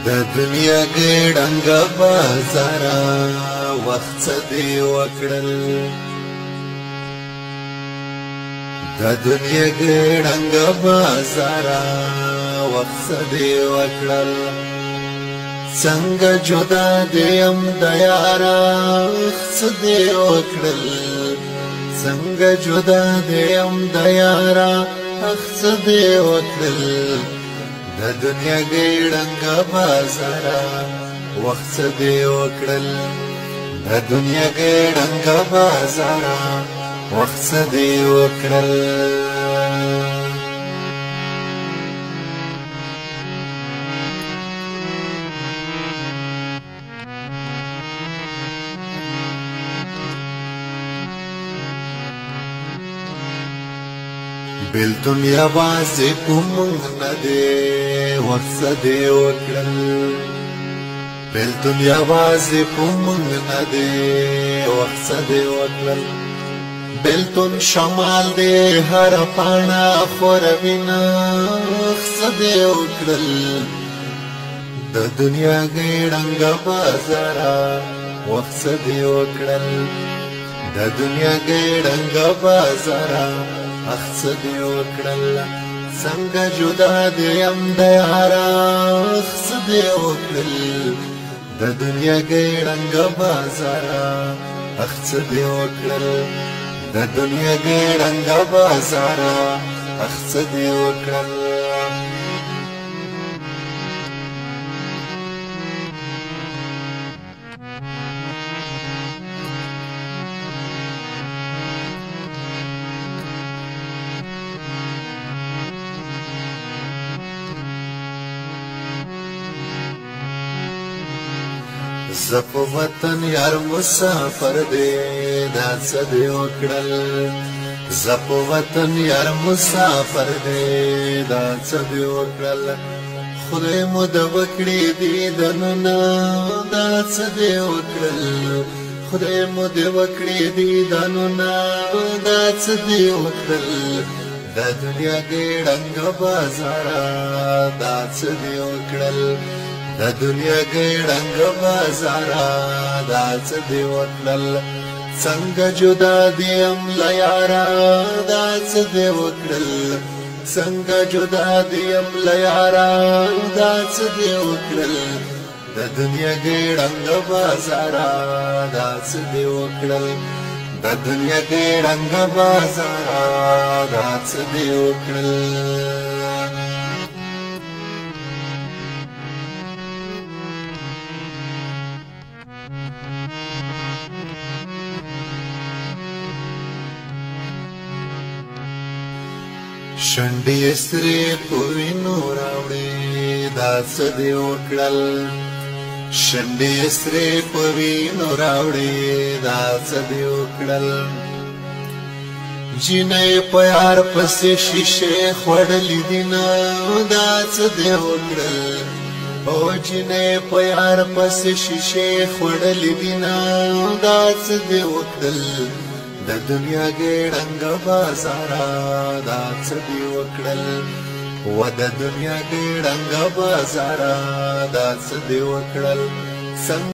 د دنیا ګړنګ بازارا وخت دی وکړل د دنیا ګړنګ بازارا وخت دی وکړل څنګه جدا دیم د یارا وخت دی وکړل څنګه جدا دیم د یارا وخت دی وکړل د دنیا ګړنګ بازارا وخت دی وکړل د دنیا ګړنګ بازارا وخت دی وکړل بیلتون یوازې کومنګ نه دی وخت دی وکړل بیلتون یوازې کومنګ نه دی وخت دی وکړل بیلتون شمال دی هر پاڼه خوروینه وخت دی وکړل د دنیا ګړنګ بازارا وخت دی وکړل د دنیا ګړنګ بازارا وخت دی وکړل څنګه جدا دیم د یارا وخت دی وکړل د دنیا ګړنګ بازارا وخت دی وکړل د دنیا ګړنګ بازارا وخت دی وکړل زپ وطن یار مسافر دی دا څه دی وکړل زپ وطن یار مسافر دی دا څه دی وکړل خدای مو د وکړې دیدنونه دا څه دی وکړل خدای مو د وکړې دیدنونه دا څه دی وکړل د دنیا ګړنګ بازارا دا څه دی وکړل د دنیا ګړنګ بازارا دا څه دی وکړل څنګه جدا دیم له یارا دا څه دی وکړل څنګه جدا دیم له یارا دا څه دی وکړل د دنیا ګړنګ بازارا دا څه دی وکړل د دنیا ګړنګ بازارا دا څه دی وکړل شنډې سرې په وینو راوړې دا څه دی وکړل شنډې سرې په وینو راوړې دا څه دی وکړل جینۍ په یار پسې شیشې خوړلې دینه دا څه دی وکړل او جینۍ په یار پسې شیشې خوړلې دینه دا څه دی وکړل د دنیا ګړنګ بازارا دا څه دی وکړل و د دنیا ګړنګ بازارا دا څه دی وکړل